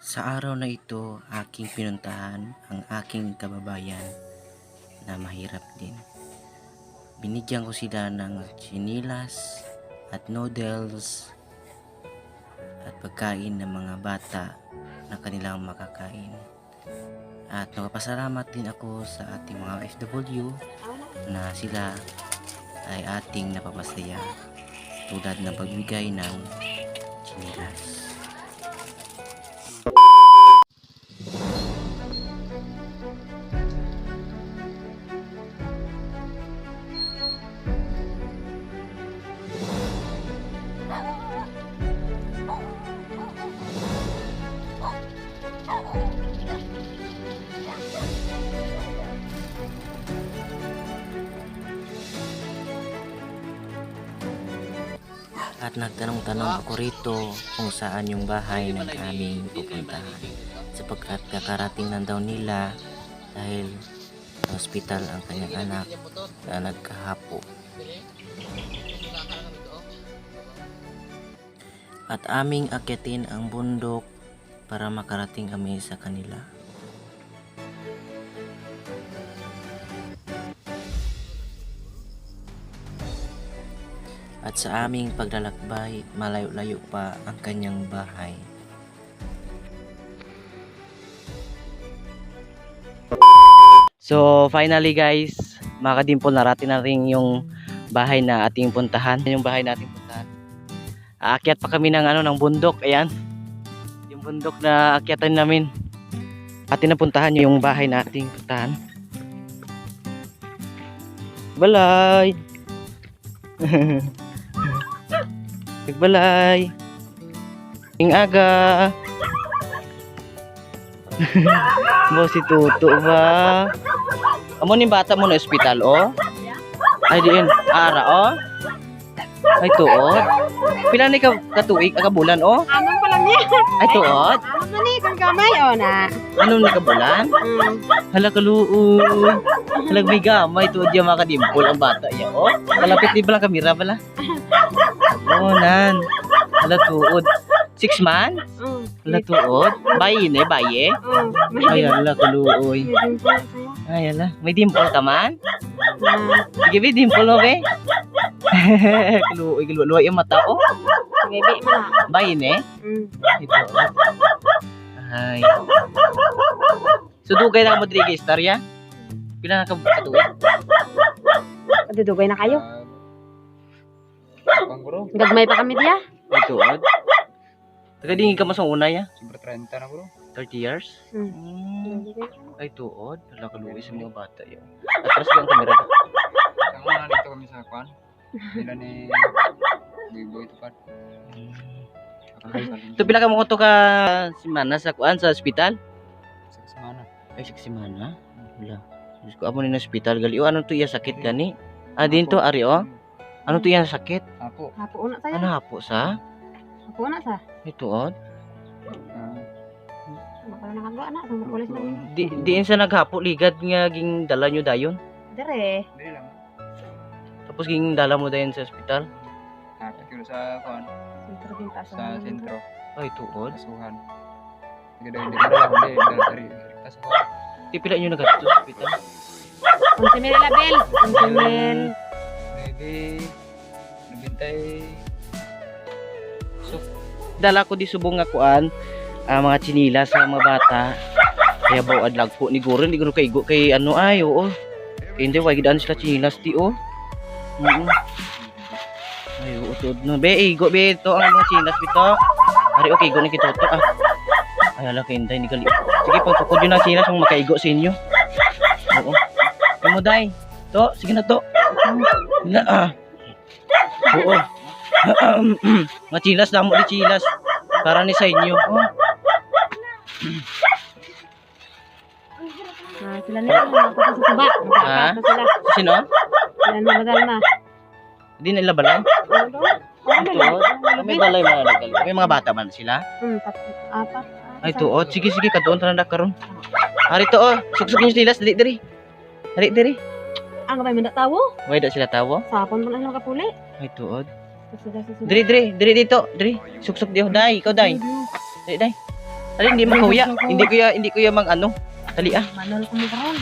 Sa araw na ito, aking pinuntahan ang aking kababayan na mahirap din. Binigyan ko sila ng chinilas at noodles at pagkain ng mga bata na kanilang makakain. At nagpapasalamat din ako sa ating mga FW na sila ay ating napapasaya tulad ng pagbigay ng chinilas. At nagtanong-tanong ako rito kung saan yung bahay ng aming pupuntahan, sapagkat kakarating lang daw nila dahil sa ospital ang kanyang anak na nagkahapo. At aming akyatin ang bundok para makarating kami sa kanila. At sa aming paglalakbay, malayo-layo pa ang kanyang bahay. So finally guys, mga kadimpol, narating na rin yung bahay na ating puntahan. Yung bahay na ating puntahan. Aakyat pa kami ng ng bundok. Ayan. Yung bundok na akyatan namin. Ating napuntahan yung bahay na ating puntahan. Balay. Nagbalay. Ing aga. Mo si Tuto ba? Amo ni bata mo na ospital oh. Ay diin ara oh. Ay tuod. Pila ni ka katuig aga bulan oh? Anong pa lang niya? Ay tuod. Ano na ni kung gamay o na? Anong ni ka bulan? Hala kaluoy. Hala may gamay tuod ya mga kadimpol ang bata ya oh. Malapit di bala kamera bala. Oh nan. Hala tuod. 6 months? Hala tuod. Bayi ne baye. Ay hala kaluoy. Ay hala. May dimple ka man? Sige be dimple mo be. Kaluoy kaluoy yung mata oh. Bebe mo na. Bayi ne? Ito. Ay. So dugay na mo diri kay istorya? Pila na ka katuig? Dudugay na kayo. Bro, Gagmay pa kami diya. Ay tuod. Taga dingi ka masong una ya? super 30 na bro. 30 years? Mm. Ay tuod. Hala kaluoy sa mga bata yun. Atras yung kamera. Saan nga dito kami sa kwan? Nila ni Biboy Tupat. Ito pila ka mo to ka semana sa kuan sa ospital? Sa semana. Ay sa semana. Wala. Diyos ko amo ni na ospital gali. O ano to iya sakit gani? Ah din to ari o. Ano to iya sakit? Apo. Hapo una tayo. Ano hapo sa? Hapo una sa. Ay tuod. Baka na nakago na. Sa pulis na. Diin sa naghapo ligad nga ging dala nyo dayon. Dire. Dili lang. Tapos ging dala mo dayon sa ospital. Nakakilo sa kwan. Sentro din ta Sa sentro. Ay tuod. Kasuhan. Sige daw, hindi ko lang. Hindi, dari. Kasuhan. Di pila nyo naghapo sa ospital. Konsimil label. Konsimil. Maybe, nabintay. Dala ko di subong nga kuan mga chinila sa mga bata. Kaya bawad lag po ni Guro, hindi ko kaigo kay ano ay oo. Hindi wag gidaan sila chinilas ti oh. Ay oo tod no. Be igo be to ang mga chinilas bito. Ari okay go ni kito to ah. Ay ala kay hindi gali. Sige pagtukod yun ang chinilas kung makaigo sa inyo. Oo. Mo dai. To, sige na to. Na ah. Oo. Mga chilas damo di chilas para ni sa inyo. Oh. Sila nila ako sa suba. Ha? Sila. Sino? Sila na madal na. Di nila balay? Tuod. May balay mga nagal. May mga bata man sila. Apat. Ay tuod. Sige sige kadoon tananda karon. Ari to oh. Suksok yung chilas dali diri. Dali diri. Ang kapay manda tawo. Way da sila tawo. Sapon mo na lang kapuli. Ay tuod. Diri diri diri dito. Diri. Suksok di oh. Dai, ikaw dai. Dai dai. Ali hindi makahuya. Hindi kuya mang ano. Dali ah. Manol ko mo karon.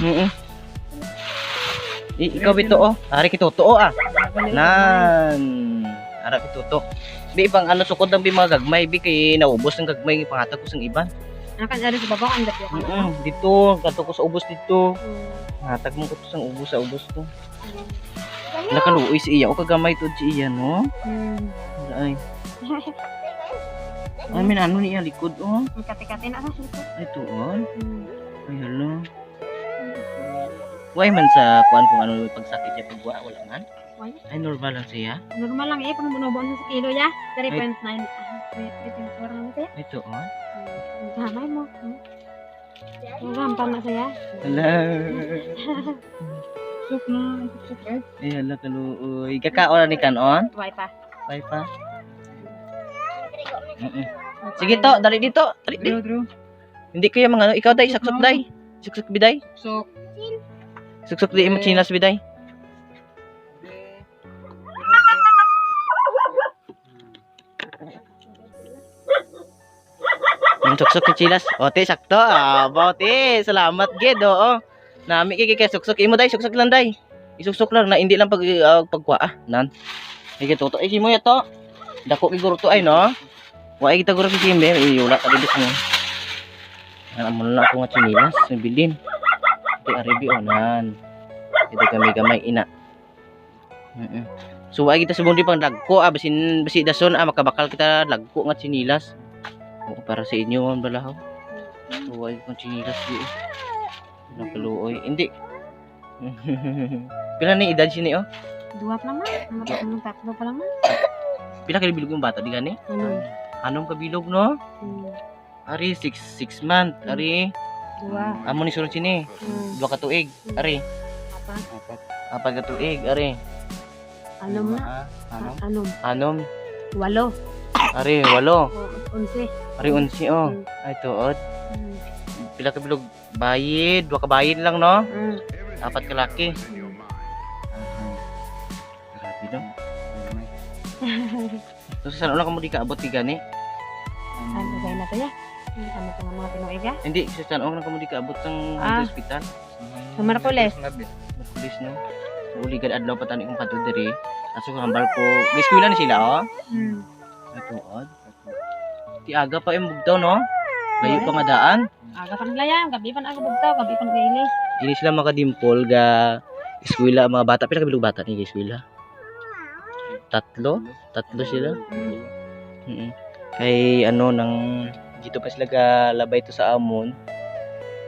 Ikaw bito oh. Ari kituto ah. Nan. Ara kituto. Bi pang ano sukod ang mga gagmay bi kay naubos ng gagmay pangatag ko sang iban. Nakan ari sa baba ang dapat ka. Dito kadto ko sa ubos dito. Hatag mo ko to sang ubos sa ubos to. Nakaluoy si iya o kagamay to si iya no. Ay. Ay min ano niya likod oh. Kati-kati na sa sito. Ay tuon. Ay hello. Why man sa kuan kung ano pagsakit niya pagwa wala man? Why? Ay normal lang siya. Normal lang pang bunubuan sa kilo ya. 3.9. 3.4 lang siya. Ay tuon. Gamay mo. Gampang na siya. Hala. Suk na. Suk eh. Ay hala kaluoy. Kakaon ni kanon? Why pa? Bye pa. Sige to, dali dito. Dali di. Drew. Hindi kaya mga ano, ikaw day, saksok day. Saksok biday. Suk. Saksok di mo chinas biday. Yung suksok ni chilas. Ote, sakto. Bote, salamat gid oo. Nami kay suksok imo day, suksok lang day. Isuksok lang na hindi lang pagwa nan. Sige toto, ay mo yato. Dako siguro to ay no. Wa ay kita guro si Jimbe, iula ka dito mo. Ano na ako nga chinilas, nabilin. Ito aribi onan. Ito gamay ina. So ay kita subong di pang dagko basin basi dason makabakal kita lagko nga chinilas. O para sa inyo man balahaw. So ay kung chinilas di. Nakaluoy, hindi. Pila ni edad sini oh? Dua pa naman. Ang tatlo pa naman. Pila ka bilog yung bata di gani? Ano? Anong kabilog no? Ari 6 month, ari Dua. amo ni sulod sini. 2 ka tuig, ari Apa? 4 ka tuig, ari. Anom na. Anom. Anom, 8. ari 8. O 11. Ari 11 oh. Ay tuod. Pila ka bilog bayid, 2 ka bayid lang no? 4 ka laki. Grabe no. So saan ulang kamo di kaabot di gani? Ano ba na to ya? Ano pa mga Pinoy ka? Hindi, saan ulang kamo di kaabot sang hospital? Sa Marcoles. Pulis no. Uli gad adlaw pa tani kong kadto diri. Aso ko hambal ko. Giskwela ni sila oh. Ay tuod. Ti aga pa yung bugtaw no. Layo pa nga daan. Aga pa nila yan. Gabi pa na aga bugtaw. Gabi pa nagaili. Ini sila makadimpol ga eskwela mga bata. Pila ka bilog bata ni eskwela? Tatlo sila. Kay ano nang dito pa sila ga labay to sa amon.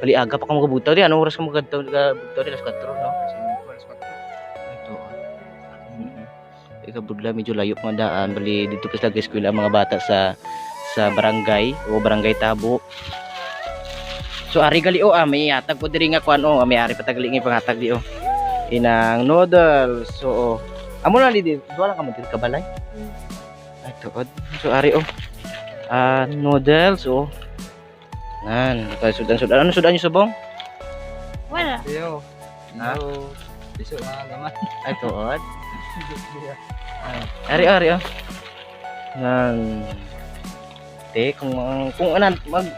Pali aga pa ka magabutaw di. Anong oras ka magabutaw di? Alas 4 no? Ito. Ika budla medyo layo pa nga daan. Bali dito pa sila ga eskwela mga bata sa barangay o barangay Tabo. So ari gali o may hatag ko diri nga kuan o may ari patagali nga panghatag di o. Inang noodles. So amo na di duwa lang ka mo diri kabalay. Ay tuod. So ari o. Noodles o. Nan, sudan. Ano sudan niyo subong? Wala. Yo. Ha? Piso mga gaman. Ay tuod. Ari o. Nan. Te kung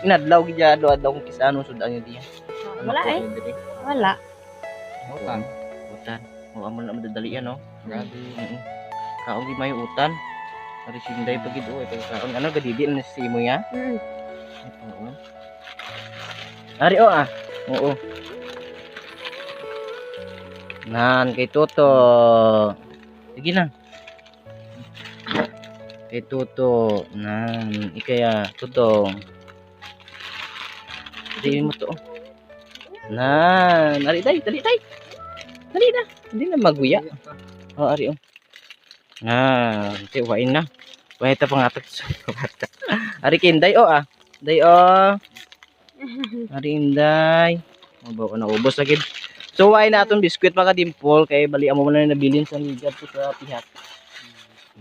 inadlaw gid adlaw kung kisano sudan niyo diyan. Wala eh. Wala. Utang. O amo na madadali yan no. Grabe. Kaong di may utan. Ari sinday pagid o ito kaong ano gadidi na si mo ya. Oo. Ari o Oo. Nan kay Toto. Sige na. Kay Toto. Nan ikaya Toto. Di mo to. Nan, ari dali na. Hindi na maguya. Oh, ari o. Wain na. Wain ta pangatag sa bata. Ari kinday o Day o. Ari inday. Mabaw na ubos lagi. So wain na atong biskwit mga dimpol kay bali amo man na nabilin sa ligat ko sa pihat.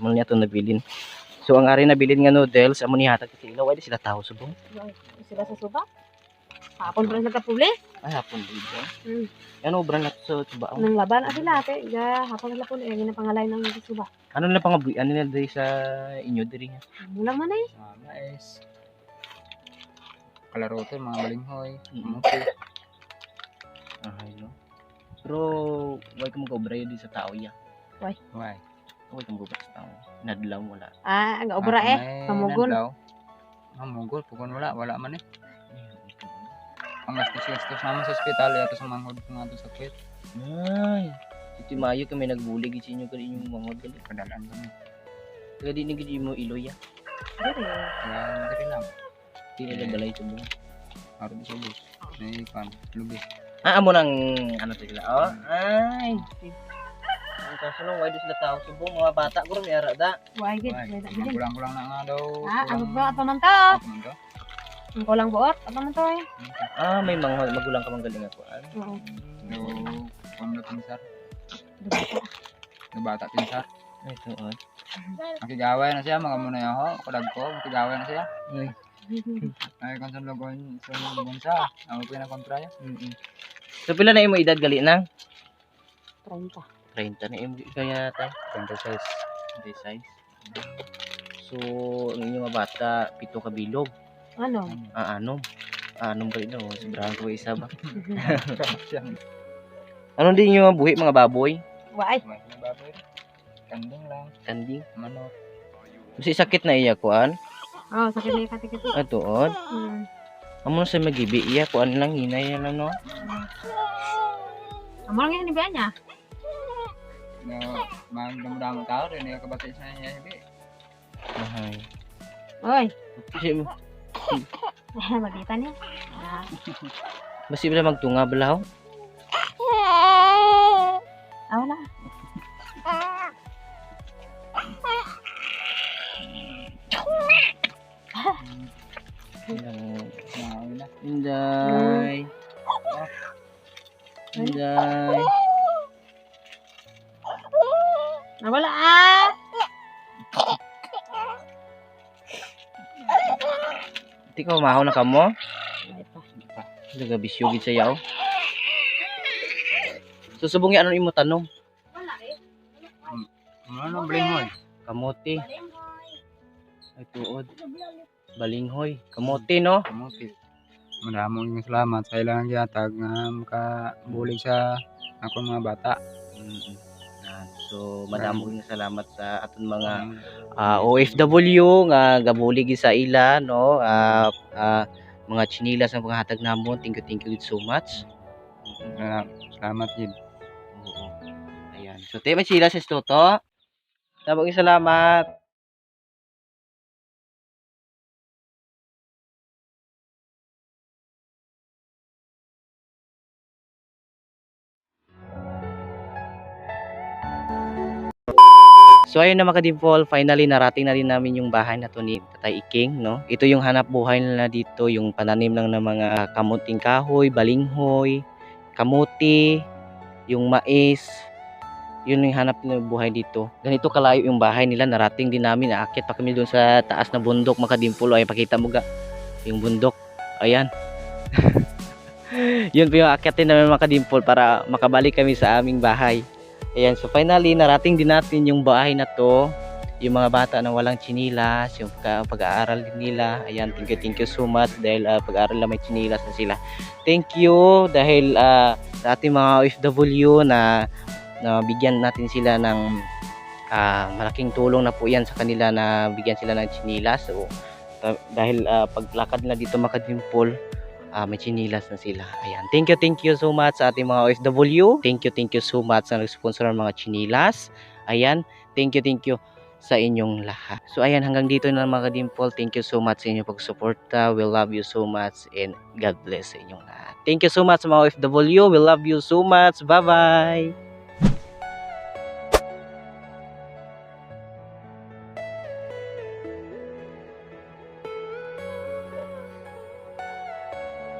Amo niya atong nabilin. So ang ari nabilin nga noodles amo ni hatag sa ilaw ay sila tao subong. Sila sa suba. Hapon pa rin nagkapuli. Ay hapon dito. Ano obra na sa suba? Nang laban at sila ate. Hapon nila po. Yung pangalay ng suba. Ano na pangabuhi? Ano na diri sa inyo diri nga? Mulang man eh. Nice. kalarote, mga balinghoy, Mm. kamuti. Ay, no. Pero why ka mag-obra di sa tao ya? Why? Why ka mag-obra sa tao? Nadlaw wala. Ang obra kamugon. Mamugol, pukon wala man eh. Ang gastos naman sa ospital, yato sa manghod ko nga doon sa kwit. Ay, iti mayo kami nagbulig sa inyo kani yung mangod gali. Padalaan kami. Kaya di nagidi mo iloy ya. Kaya dari lang. Di nila dalay sa buong. Araw di subos. May kan, lubi. Amo nang ano to sila. Oh, ay. Ang kaso nung why do sila tao sa buong mga bata ko rin yara da. Why gid? Kulang-kulang na nga daw. Ano ba ato man to? Ano to? Ang kulang buot ato man to eh. May mga magulang ka mang galing ako. Oo. So, kung na pinsar. Dubata. Nabata pinsar. Ay, tuon. Makigaway na siya, mga muna ako. Kadag ko, makigaway na siya. Ay. Ay, kung saan logon siya. Ako po yung nakontra niya. So pila na imo edad gali nang? 30. 30 na imo kaya ta. 26. 26. So ang inyong mga bata pito ka bilog. Ano? Anom ka ino, sobrahan ko isa ba. Siya. Anong din yung mga buhi mga baboy? Why? May baboy. Kanding lang. Kanding. Manok. Kasi sakit na iya kuan. Oh, sakit na katikit. Tuod. Amo sa magibi iya kuan lang hinay yan ano. Amo lang yan niya. Na magdamo-damo tao rin yung kabatay sa niya. Mahay. Oy, Kasi magita niya. basi bila magtunga balaw. Wala. Maawi na. Inday. Inday. Wala Di ka umahaw na kamo? Ay pa. Daga bisyo gid sa yaw. Susubong ano imo tanong? Ano balinghoy? Kamote. Ay tuod. Balinghoy. Kamote no? Kamuti. Maraming salamat sa ilang gihatag nga makabulig sa akong mga bata. So madamo nga salamat sa aton mga OFW nga gabulig sa ila no. Mga chinilas ang panghatag namon. Thank you so much. Salamat yun. Oo. Ayan. So tema sila sa Toto. Tabang salamat. So ayun na mga ka-Dimple, finally narating na rin namin yung bahay na to ni Tatay Iking, no? Ito yung hanap buhay nila dito, yung pananim lang ng mga kamuting kahoy, balinghoy, kamuti, yung mais. Yun yung hanap ng buhay dito. Ganito kalayo yung bahay nila, narating din namin, aakyat pa kami doon sa taas na bundok mga ka-Dimple. Ay pakita mo ga yung bundok. Ayan. Yun po yung aakyatin namin mga ka-Dimple para makabalik kami sa aming bahay. Ayan, so finally, narating din natin yung bahay na to. Yung mga bata na walang chinilas, yung pag-aaral din nila. Ayan, thank you so much dahil pag-aaral na may chinilas na sila. Thank you dahil sa ating mga OFW na bigyan natin sila ng malaking tulong na po yan sa kanila na bigyan sila ng chinilas. So, dahil paglakad nila dito mga ka-Dimple, may chinilas na sila. Ayan. Thank you so much sa ating mga OFW. Thank you so much sa nag-sponsor ng mga chinilas. Ayan. Thank you sa inyong lahat. So ayan, hanggang dito na mga ka-Dimple. Thank you so much sa inyong pagsuporta. We love you so much and God bless sa inyong lahat. Thank you so much mga OFW. We love you so much. Bye-bye.